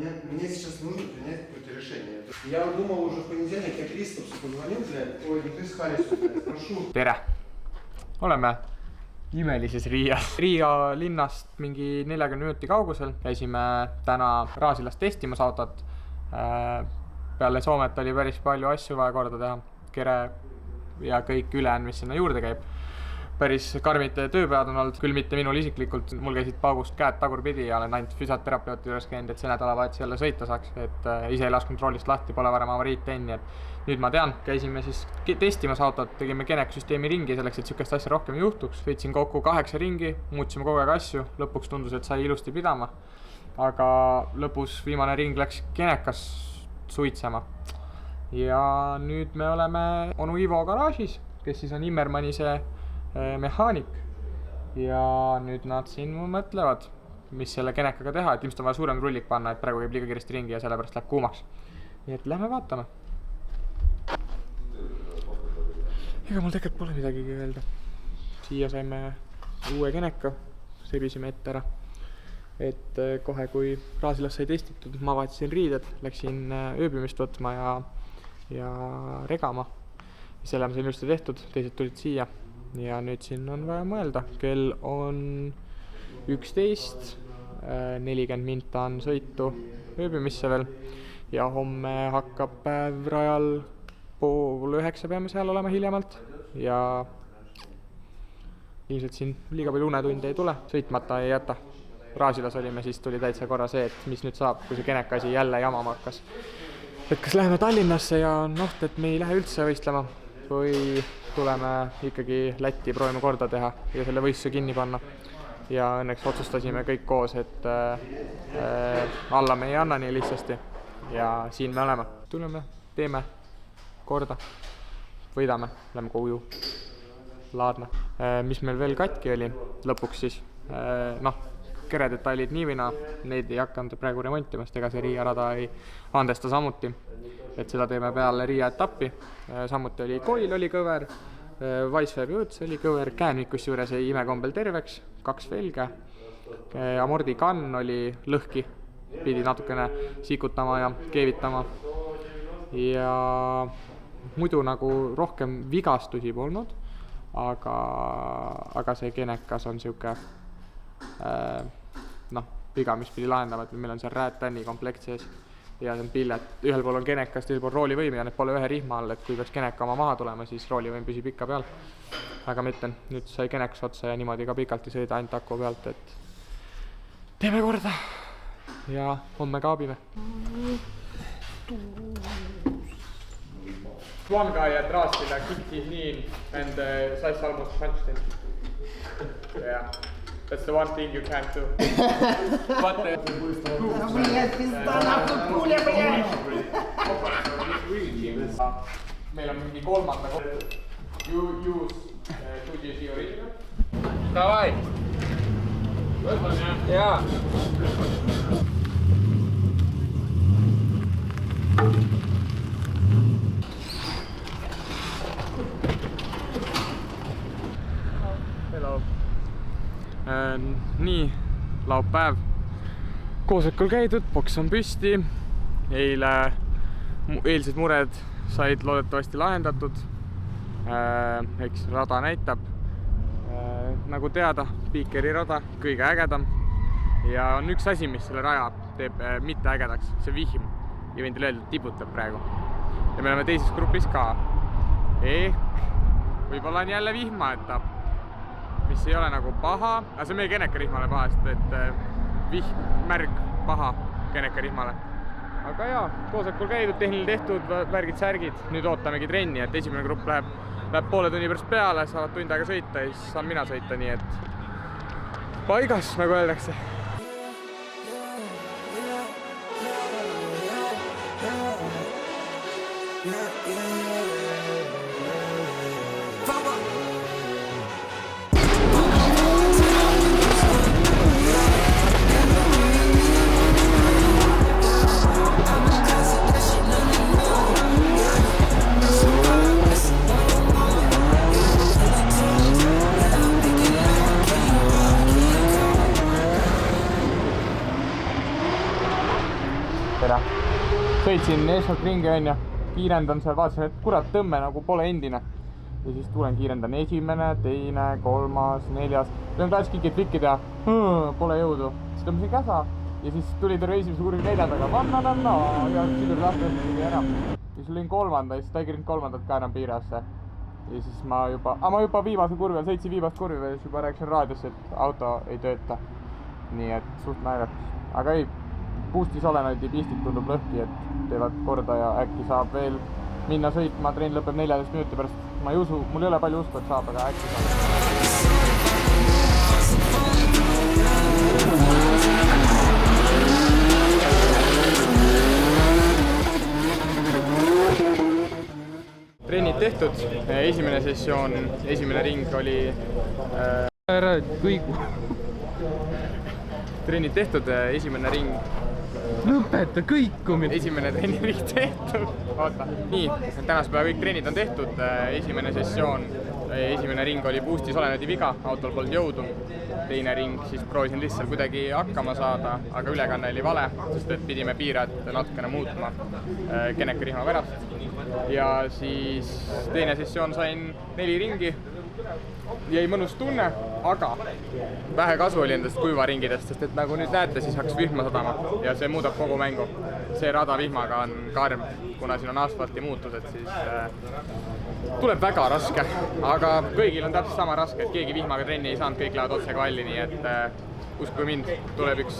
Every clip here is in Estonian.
Мне сейчас нужно принять какое-то решение. Я думал уже в понедельник, я Кристопсу позвонил, блядь. Ой, ну ты с Харрису, блядь, прошу. Tere! Oleme imelises Riias. Riia linnast mingi 40 minuti kaugusel. Käisime täna Raasilas testimas autot. Peale Soomet oli päris palju asju vaja korda teha. Kere ja kõik ülejäänud, mis sinna juurde käib. Päris karmid tööpäevad on olnud, küll mitte minul isiklikult. Mul käisid paugust käed tagurpidi ja olen ainult füsioterapeuti juures käinud, et see nädalavahetus jälle sõita saaks. Et ise ei las kontrollist lahti, pole varem avariid teinud. Nüüd ma tean, käisime siis testimas autot, tegime Genex-süsteemi ringi selleks, et sükest asja rohkem juhtuks. Sõitsin kokku 8 ringi, muutsime kogu aeg asju. Lõpuks tundus, et sai ilusti pidama. Aga lõpus viimane ring läks Genecas suitsema. Ja nüüd me oleme onu Ivo garaažis, kes siis on Immermanni see mehaanik. Ja nüüd nad siin mõtlevad, mis selle Genecaga teha, et ilmselt on vaja suurem rullik panna, et praegu käib liiga kiiresti ringi ja sellepärast läheb kuumaks. Nii et lähme vaatame. Ega mul tegelikult pole midagigi öelda. Siia saime uue Geneca, sebisime ette ära. Et kohe kui Raasilas sai testitud, ma vaatasin riided, läksin ööbimist võtma ja regama. Selle on siin ilusti tehtud, teised tulid siia. Ja nüüd siin on vaja mõelda. Kell on 11, 40 minta on sõitu ööbimisse veel. Ja homme hakkab päev rajal 8:30 peame seal olema hiljemalt. Ja ilmselt siin liiga palju unetunde ei tule, sõitmata ei jäta. Raasilas olime, siis tuli täitsa korra see, et mis nüüd saab, kui see Geneca asi jälle jamama hakkas. Et kas läheme Tallinnasse ja noht, et me ei lähe üldse võistlema või tuleme ikkagi Lätti, proovime korda teha ja selle võistluse kinni panna. Ja õnneks otsustasime kõik koos, et alla me ei anna nii lihtsasti ja siin me oleme. Tuleme, teeme korda, võidame, lähme koju, laadna. Mis meil veel katki oli lõpuks siis, keredetailid nii või naa, neid ei hakanud praegu remontimast, ega see Riia rada ei andesta samuti. Et seda teeme peale Riia etappi. Samuti oli koil oli kõver, Weisswebi õõts oli kõver, käänvikus juures ei imekombel terveks, 2 velge. Amordi kann oli lõhki, pidi natukene sikutama ja keevitama. Ja muidu nagu rohkem vigastusi polnud, aga see Genecas on siuke viga, mis pidi lahendama, et meil on seal räätänni komplekt sees ja see on pillet. Ühel pool on Genecast, teisel pool roolivõim ja need pole ühe rihma all, et kui peaks Geneca oma maha tulema, siis roolivõim püsib ikka peal. Aga ma ütlen, nüüd sai Genex otsa ja niimoodi ka pikalt ei sõida ainult aku pealt, et teeme korda ja homme kaabime. One guy at Raasila kicked his knee in and Saiss almost punched him. Yeah, that's the one thing you can't do. But meil on mingi kolmanda koht. You use 2GC original. Davai! Jaa! Hello. Nii, laupäev. Koosolekul käidud, boks on püsti. Eilsed mured said loodetavasti lahendatud. Eks rada näitab. Nagu teada, Piikeri rada, kõige ägedam. Ja on üks asi, mis selle raja teeb mitte ägedaks, see vihm. Ja võin teile öelda, tibutab praegu. Ja me oleme teises grupis ka. Ehk võib-olla on jälle vihmaetapp, mis ei ole nagu paha. Aga see meie Geneca rihmale pahast, et vihm, märg, paha Geneca rihmale. Aga jaa, koosolekul käidud, tehniline tehtud, värgid, särgid. Nüüd ootamegi trenni, et esimene grupp läheb poole tunni pärast peale, saavad tund aega sõita ja siis saan mina sõita, nii et paigas, nagu öeldakse. tere. Sõitsin eesmalt ringi onju, kiirendan seal, vaatasin, et kurat, tõmme nagu pole endine. Ja siis tulen kiirendan esimene, teine, kolmas, neljas. Lõin tahtsin kõiki plikki teha, pole jõudu. Siis tõmbasin käsa ja siis tuli terve esimese kurvi neljandaga. Vanna, ja sidur lahti ära. Ja siis lõin kolmanda ja siis ta ei kirjanud kolmandat ka enam piirasse. Ja siis ma juba viimase kurvi all sõitsin viimast kurvi ja siis juba rääkisin raadiosse, et auto ei tööta. Nii et suht naljakas. Aga ei, boostis olenoid ja pistid tundub lõhki, et teevad korda ja äkki saab veel minna sõitma. Trenn lõpeb 14 minuti pärast. Ma ei usu, mul ei ole palju usku, et saab, aga äkki saab. Trennid tehtud, esimene sessioon, esimene ring oli ära kõigu. Trennid tehtud, esimene ring. Lõpeta kõikumine. Esimene trenniring tehtud. Oota, nii, tänase päeva kõik trennid on tehtud, esimene sessioon, esimene ring oli boostis olenedi viga, autol polnud jõudu. Teine ring, siis proovisin lihtsalt kuidagi hakkama saada, aga ülekanne oli vale, sest et pidime piirad natukene muutma kenekarihma pärast. Ja siis teine sessioon sain 4 ringi. Jäi mõnus tunne, aga vähe kasu oli endast kuivaringidest, sest et nagu nüüd näete, siis hakkas vihma sadama ja see muudab kogu mängu. See rada vihmaga on karm, kuna siin on asfalti muutused, siis tuleb väga raske, aga kõigil on täpselt sama raske, et keegi vihmaga trenni ei saanud, kõik lähevad otse kvalli, nii et uskuge mind, tuleb üks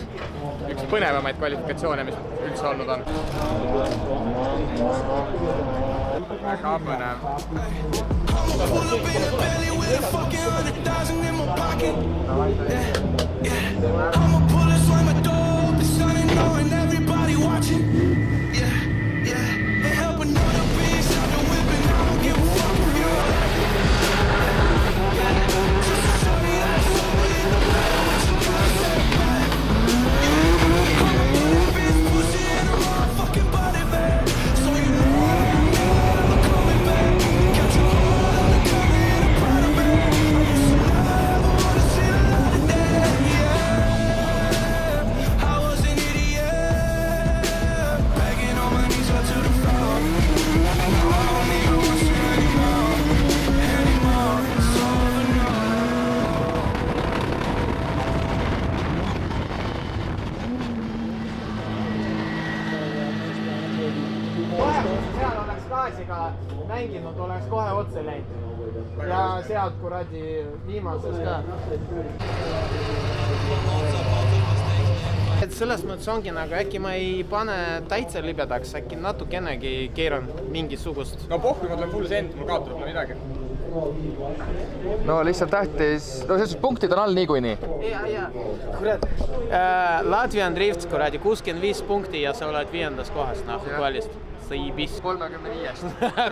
põnevamaid kvalifikatsioone, mis üldse olnud on. Väga põnev. Seal oleks gaasiga mänginud, oleks kohe otse läinud. Ja sealt kuradi viimases ka. Et selles mõttes ongi nagu äkki ma ei pane täitsa libedaks, äkki natukenegi keeran mingisugust. No pohvi, ma tulen full send, mul kaotab midagi. No lihtsalt tähtis, no selles punktid on all niikuinii. Ja. Kurat, Latvian Drift, kuradi 65 punkti ja sa oled 5. kohast, kvalist. Saibis. 35-st.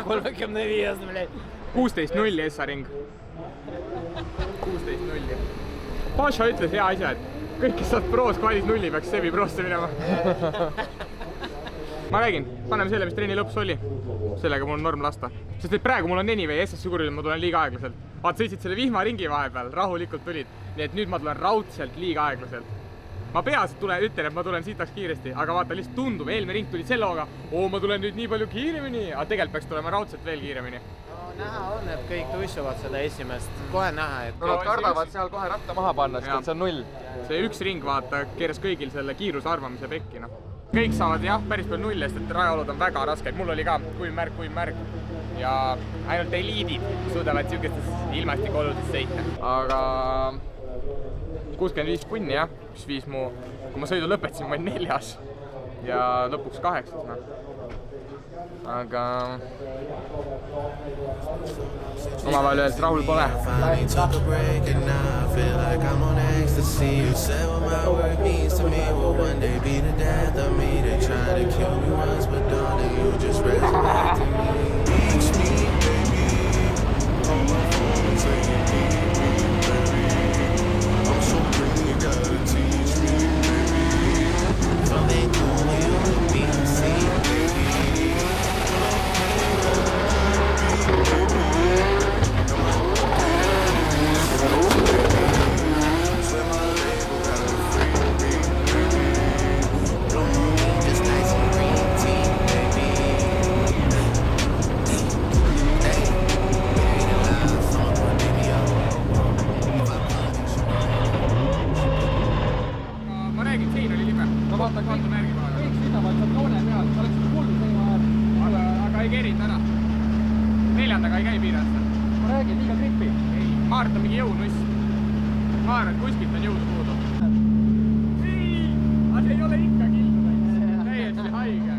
35-st, bled. 16-0 Essa-ring. 16-0. Paša ütles hea asja, et kõik, kes saad proos kvalis nulli, peaks sebi proosse minema. Ma räägin, paneme selle, mis trenni lõpus oli. Sellega mul on norm lasta. Sest et praegu mul on anyway SS-suguril, ma tulen liiga aeglaselt. Vaat sõitsid selle vihmaringi vahepeal, rahulikult tulid. Nii et nüüd ma tulen raudselt liiga aeglaselt. Ma peas ütlen, et ma tulen siitaks kiiresti, aga vaata, lihtsalt tundub, eelmine ring tuli selle hooga, ma tulen nüüd nii palju kiiremini, aga tegelikult peaks tulema raudselt veel kiiremini. No näha on, et kõik tuissuvad seda esimest. Kohe näha, et... No nad kardavad seal kohe ratta maha panna, sest et see on 0. See üks ring, vaata, keeras kõigil selle kiiruse arvamise pekki, noh. Kõik saavad jah, päris palju 0, sest et rajaolud on väga rasked. Mul oli ka kuiv märg. Ja ainult eliidid suudavad siukestes ilmastikuoludes sõita. Aga 65 punni jah, mis viis mu, kui ma sõidu lõpetasin, ma olin 4. Ja lõpuks 8. Aga omavahel öeldes rahul pole. Just nice. ei käi piirasse. Ma räägin, liiga gripi. Ei, Maart on mingi jõunuss. Ma arvan, et kuskilt on jõudu puudu. Ei, aga see ei ole ikka kildu. Täiesti haige.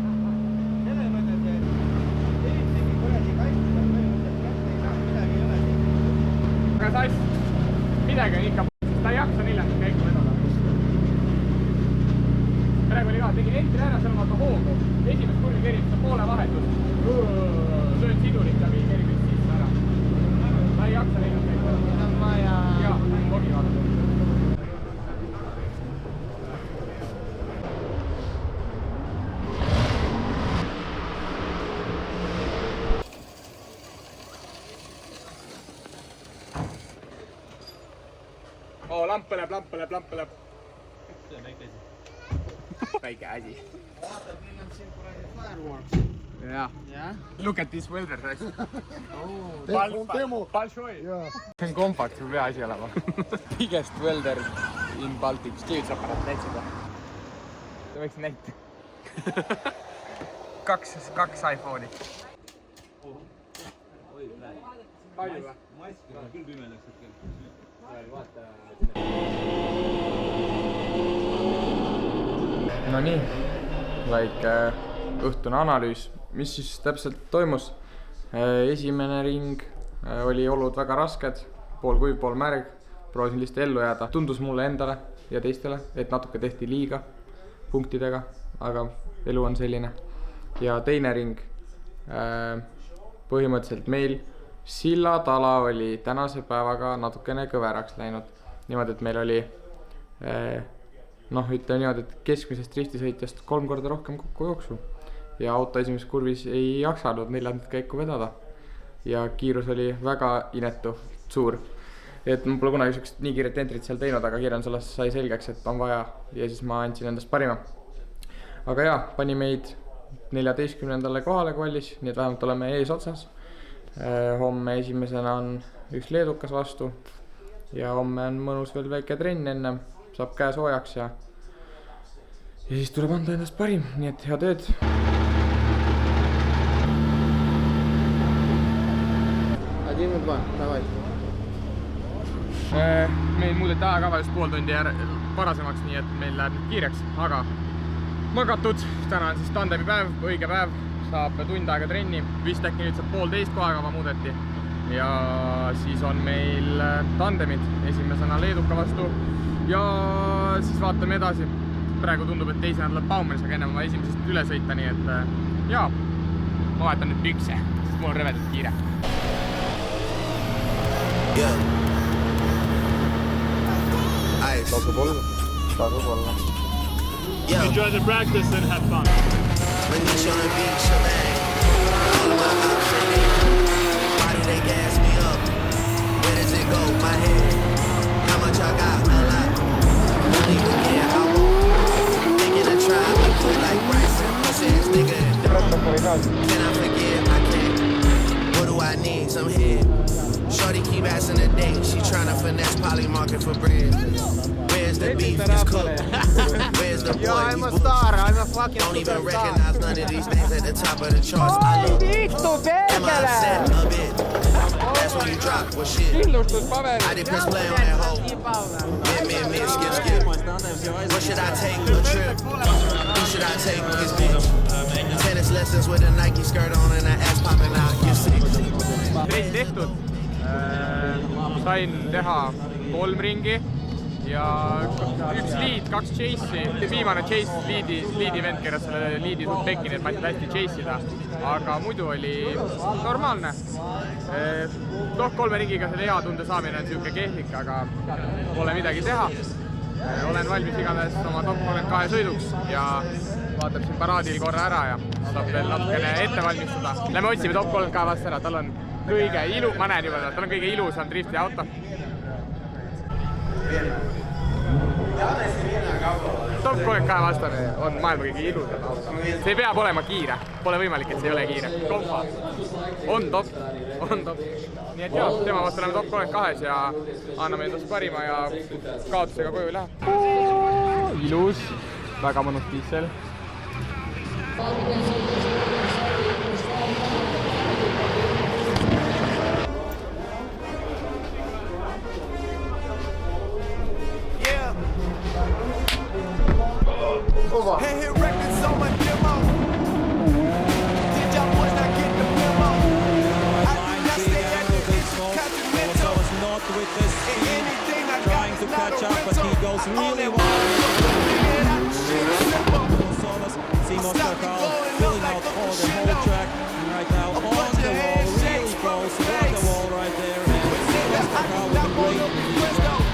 Selle mõttes, et eritigi kuradi kaitsida põhimõtteliselt kätte ei saa, midagi ei ole. Aga sass, midagi on ikka sest ta ei jaksa neljandat käiku vedada. Praegu oli ka, tegin entri ära, seal on vaata hoogu. Esimest kurvi kerib, see poole vahetus. Löön sidurit ja viin kerib üks sisse ära. Ta ei jaksa neljandat käiku vedada. On vaja... Jaa, kogi vaata. Oo, lamp põleb. See on väike asi. Väike asi. Vaatad, meil on siin kuradi fireworks. Jah. Jah? Look at this welder, guys. Demo. Balshoi. See on kompakt, sul pea asi olema. Biggest welder in Baltics. Keelitsaparaat näitsid või? Sa võiksid näita. kaks iPhone'i. Palju või? Mask on küll pimedaks hetkel. No nii, väike õhtune analüüs, mis siis täpselt toimus. Esimene ring oli olud väga rasked, pool kuiv, pool märg, proovisin lihtsalt ellu jääda. Tundus mulle endale ja teistele, et natuke tehti liiga punktidega, aga elu on selline. Ja teine ring, põhimõtteliselt meil Sillatala oli tänase päevaga natukene kõveraks läinud. Niimoodi, et meil oli ütleme niimoodi, et keskmisest driftisõitjast 3 korda rohkem kokku jooksu. Ja auto esimeses kurvis ei jaksanud neljandat käiku vedada. Ja kiirus oli väga inetu, suur. Et ma pole kunagi sükest nii kiiret entrit seal teinud, aga kirjan selles sai selgeks, et on vaja. Ja siis ma andsin endast parima. Aga jaa, pani meid 14. kohale kvallis, nii et vähemalt oleme ees otsas. Homme esimesena on üks leedukas vastu ja homme on mõnus veel väike trenn enne, saab käe soojaks ja siis tuleb anda endast parim, nii et hea tööd. Один и два, давай. Meil muudeti ajakava just pool tundi varasemaks, nii et meil läheb nüüd kiireks, aga magatud, täna on siis tandemi päev, õige päev. Saab tund aega trenni, vist äkki nüüd saab 1,5 kohakava muudeti ja siis on meil tandemid esimesena leeduka vastu ja siis vaatame edasi. Praegu tundub, et teisena tuleb Baumanis, aga enne ma esimesest üle sõita, nii et jaa, ma vahetan nüüd pükse, sest mul on rõvedalt kiire. Tasub olla. Enjoy the practice and have fun. When you on the beach, man, all of my options, body they gas me up. Where does it go? My head. How much I got? A lot. Don't even care. I won't. Thinking of trying me cool like Bryson. Says nigga. Can I forgive? I can't. What do I need? Some head. Shorty keep asking a date. She tryna finesse Poly Market for bread. Where's the beef? It's cooked. Where's the boy? I'm a star, I'm a fucking Don't even recognize none of these names at the top of the charts. I look. Am I set a bit? That's when you drop what shit. I did press play on that hoe. Mid, skip. What should I take? A trip? Who should I take? His bitch. Tennis lessons with a Nike skirt on and an ass popping out. You see? Trenn tehtud. Sain teha 3 ringi ja üks liid, 2 chase'i. Viimane chase liidi vend keeras selle liidi suht pekki, nii et ma ei hästi chase'ida. Aga muidu oli normaalne. 3 ringiga selle hea tunde saamine on siuke kehvik, aga pole midagi teha. Olen valmis igatahes oma top 32 sõiduks ja vaatab siin paraadil korra ära ja saab veel natukene ette valmistada. Lähme otsime top 32 vastu ära, tal on kõige ma näen juba, tal on kõige ilusam drifti auto. Top 32 vastane on maailma kõige ilusam auto. See peab olema kiire, pole võimalik, et see ei ole kiire. Kompa on top. Nii et jah, tema vastu oleme top 32 ja anname endast parima ja kaotusega koju ei lähe. Ilus, väga mõnus diisel. Team Oscar Carl filling out all the whole track. And right now on the wall, really close on the wall right there. And Oscar Carl with a great lead.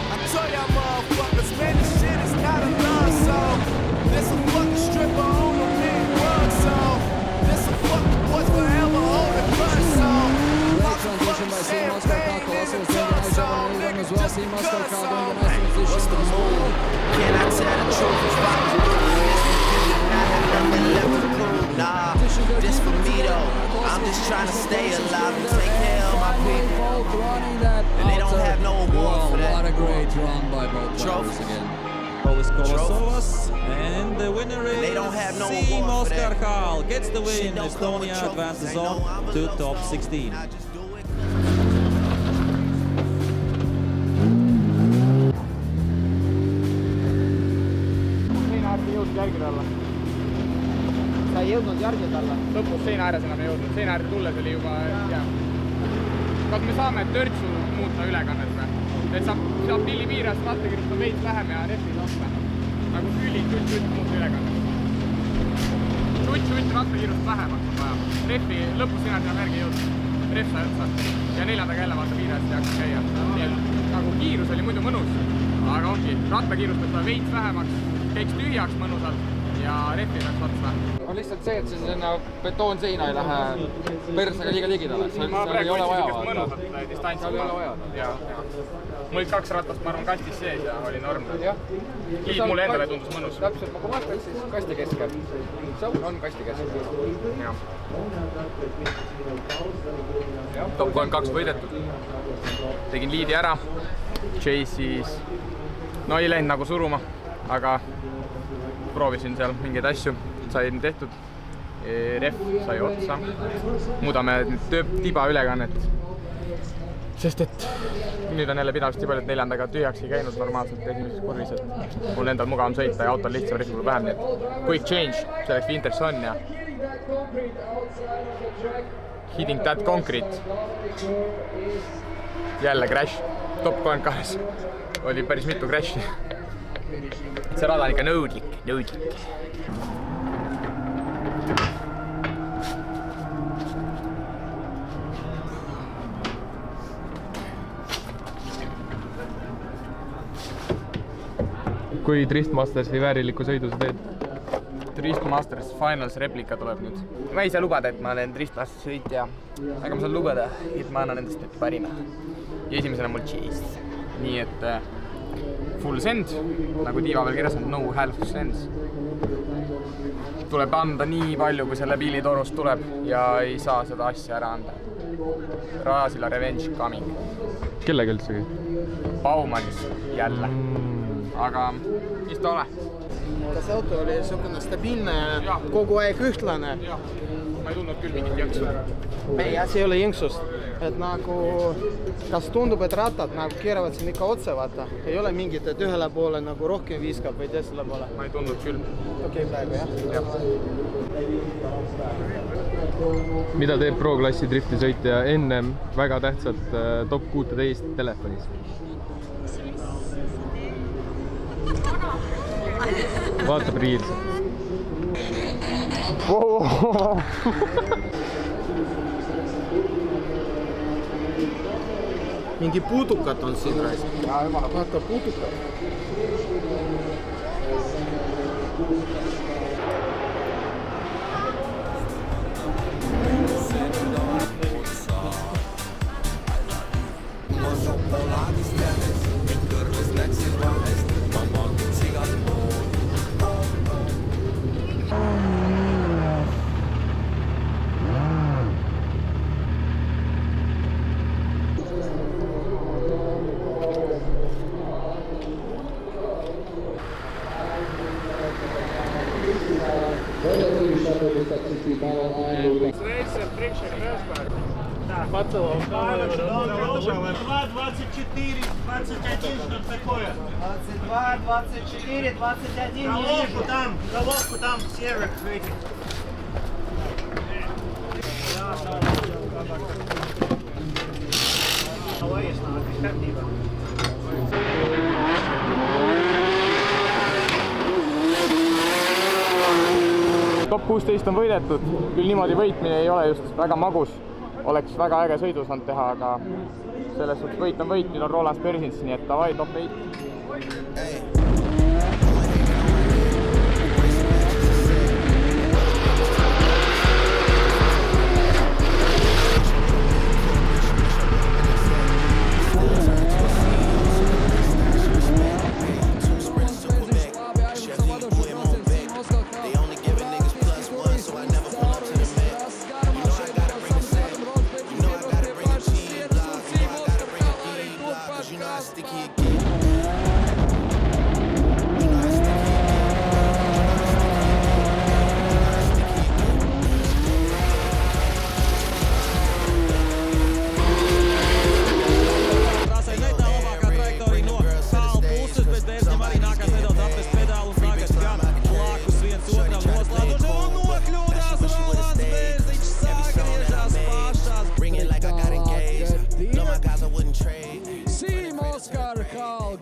I tell y'all motherfuckers, man, this shit is not a love song. This a fucking stripper on the big rug song. This a fucking boys forever on the crush song. Great transition by Team Oscar Carl. Colossal doing a nice job on the rhythm as well. Team Oscar Carl doing a nice transition. What's the move? Can I tell the truth? If I was doing this for you, I have nothing left to prove. Nah, this for me though. I'm just trying to stay alive and take care of my people. And they don't have no award for that. What a great run by both drivers again. Boris Kolosovas, and the winner is They don't have no Team award for Oscar that. Carl. Gets the Shit win. don't come with Estonia trophies. advances They know I'm on a to love top song. 16. I just do it. Seina äärde jõudnud järgi talle. Sa ei jõudnud järgi talle? Lõpus seina ääres enam ei jõudnud. Seina äärde tulles oli juba jääb. Kas me saame törtsu muuta ülekannet või? Et saab pilli piirast ratta kirjutada veits vähem ja refi saab nagu tütt muuta ülekannet. Tütt ratta kirjutada vähemaks on vaja. Refi lõpus seina enam järgi ei jõudnud. Ref sai otsa. Ja neljandaga jälle vaata piirest ja hakkas käia. Nii et nagu kiirus oli muidu mõnus. Aga ongi, ratta kirjutada veits vähemaks, käiks tühjaks mõnusalt ja refi läks otsa. On lihtsalt see, et see sinna betoonseina ei lähe persega liiga ligidale. Ma praegu ei ole võtsin vaja niisugust mõnusat distantsi. Seal ei ole vaja. Mul olid 2 ratast, ma arvan, kastis sees ja oli norm. Liid mulle endale tundus mõnus. Täpselt, kui vaataks, siis kasti keskel. See on kasti keskel. Top 32 võidetud. Tegin liidi ära. Chase'is no ei läinud nagu suruma, aga proovisin seal mingeid asju, sain tehtud. Ref sai otsa. Muudame tiba ülekannet. Sest et nüüd on jälle pidavasti palju, et neljandaga tühjaks ei käinud normaalselt esimeses kurvis, et mul endal mugavam sõita ja autol lihtsam rihkuda vähem, nii et quick change, selleks Winters on ja hitting that concrete. Jälle crash, top 32, oli päris mitu crash'i. See rada on ikka nõudlik. Kui Driftmastersi vääriliku sõidu sa teed? Driftmasters Finals replika tuleb nüüd. Ma ei saa lubada, et ma olen Driftmasters sõitja. Aga ma saan lubada, et ma annan endast nüüd parima. Ja esimesena mul Chase. Nii et full send, nagu tiiva veel kirjas on, no half sends. Tuleb anda nii palju, kui selle piilitorust tuleb ja ei saa seda asja ära anda. Raasila revenge coming. Kellega üldsegi? Baumanis jälle. Aga mis ta ole? Kas auto oli niisugune stabiilne ja kogu aeg ühtlane? Jah, ma ei tundnud küll mingit jõnksu. Ei, asi ei ole jõnksust. Et nagu, kas tundub, et rattad nagu keeravad siin ikka otse, vaata? Ei ole mingit, et ühele poole nagu rohkem viskab või teisele poole? Ma ei tundnud küll. Okei, praegu, jah? Mida teeb Pro-klassi driftisõitja ennem väga tähtsat top 16 telefonis? Vaatab Reels. Mingi puudukat on siin raisk. Vaata puudukat. Пацелов. 2, 24, 21, что такое? 22, 24, 21. Головку там серых этих. top 16 on võidetud, küll niimoodi võitmine ei ole just väga magus. Oleks väga äge sõidu saanud teha, aga selles suhtes võit on võit, nüüd on Roland Persins, nii et davai, top 8.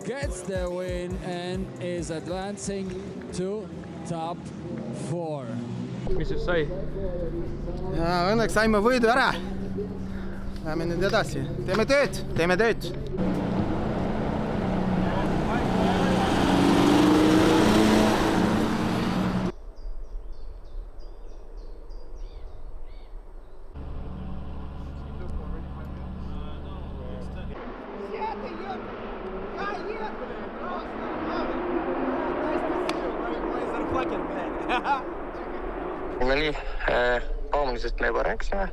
Gets the win and is advancing to top 4. Mis siis sai? Õnneks saime võidu ära. Läheme nüüd edasi. Teeme tööd. No nii, Paamulisest me juba rääkisime.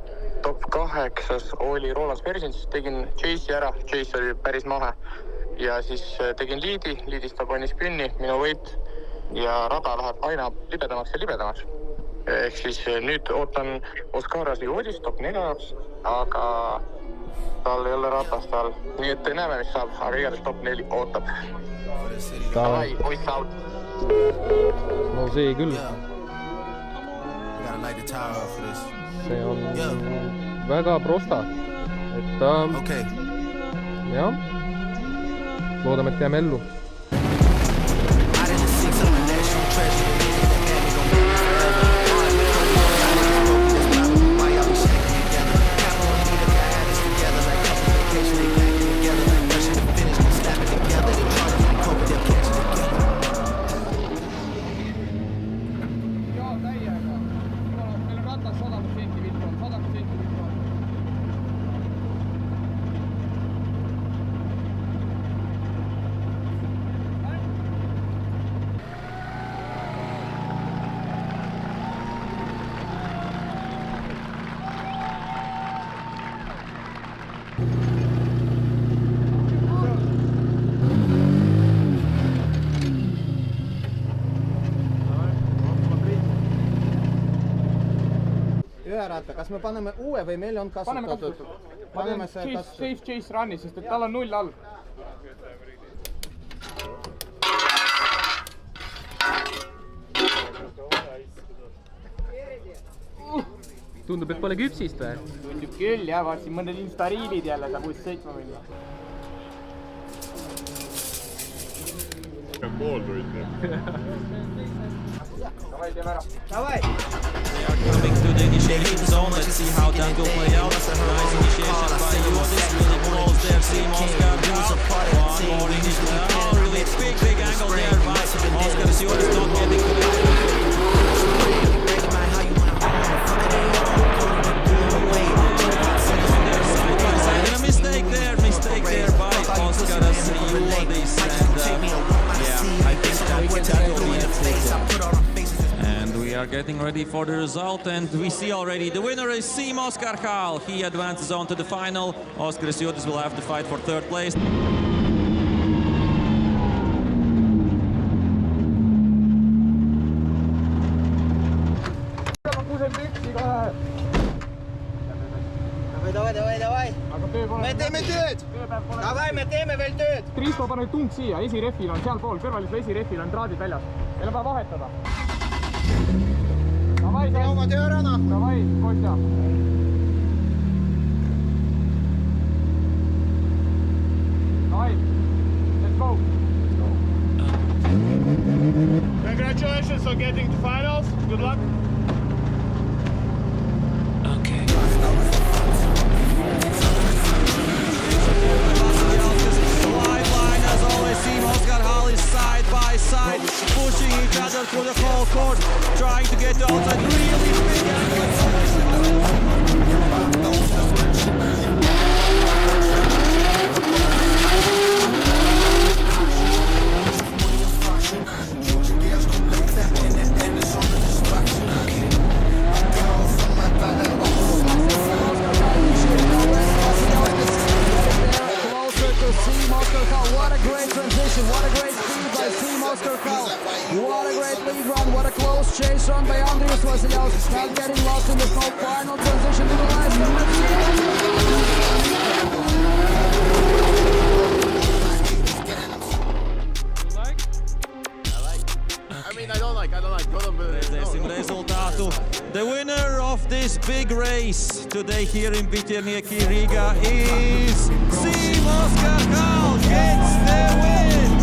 Top 8 oli Roland Persins, tegin Chase'i ära, Chase oli päris mahe. Ja siis tegin liidist ta pani spinni, minu võit. Ja rada läheb aina libedamaks ja libedamaks. Ehk siis nüüd ootan Oskarasi uudist top 4 jaoks, aga tal ei ole ratast all. Nii et näeme, mis saab, aga igatahes top 4 ootab. Davai, poiss out. No see küll. See on väga prosta, et jah, loodame, et jääme ellu. Üheratta, kas me paneme uue või meil on kasutatud? Paneme see kasutatud. Chase run'i, sest et tal on 0 all. Tundub, et pole küpsist või? Tundub küll, jah, vaatasin mõned instariilid jälle, saab uuesti 7 minna. Davai, teeme ära. Davai! Coming to the initiation zone, let's see how that will play out. Nice initiation by Jodis, really close there, Team Oscar. One more initiation, really big angle there by Oscar. Jodis not getting to the and a mistake there by Oscar. Jodis, and I think that will be and we are getting ready for the result, and we see already the winner is Team Oscar Hall. He advances on to the final. Oscar Jodis will have to fight for third place. Davai. Me teeme tööd! Davai, me teeme veel tööd! Kristo, pane tung siia, esirefil on seal pool, kõrvalisel esirefil on traadid väljas. Meil on vaja vahetada. Davai, tee oma töö ära, noh! Davai, Kostja. Davai, let's go! Congratulations on getting to finals. Good luck. start for the whole court, trying to get outside really big What a great transition, what a great speed by C. Moscow. What a great lead run, what a close chase run by Andrius Vasiliauskas. Not getting lost in the snow, final transition to the last I don't like Resultaatu. The winner of this big race today here in Viterniki, Riga is Siim Oscar gets the win!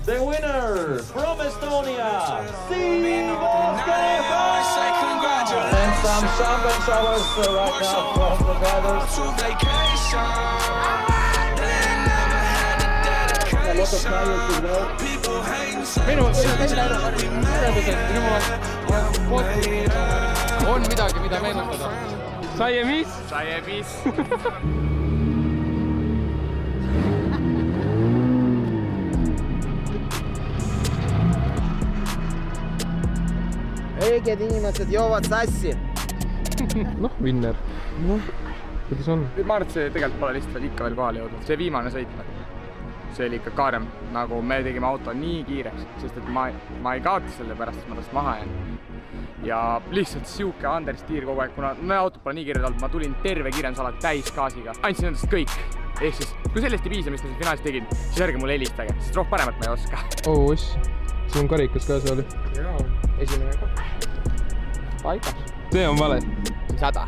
The winner from Estonia, Siim Oscar! And some champagne showers right now from the brothers. A lot of players as well. On midagi, mida meenutada. Sai mis? Sai mis. õiged inimesed joovad sassi. Noh, winner. Noh, kuidas on? Ma arvan, et see tegelikult pole lihtsalt ikka veel kohale jõudnud. See viimane sõit, see oli ikka kaarem. Nagu me tegime auto nii kiireks, sest et ma ei kaota selle pärast, et ma tast maha jään. Ja lihtsalt siuke understeer kogu aeg, kuna me auto pole nii kiired olnud, ma tulin terve kiirendusala täis gaasiga. Andsin endast kõik. Ehk siis, kui sellest ei piisa, mis ma finaalis tegin, siis ärge mulle helistage, sest rohkem paremat ma ei oska. Oh, oss. See on karikas ka seal. Jaa, esimene koht. Paigas. See on vale. 100.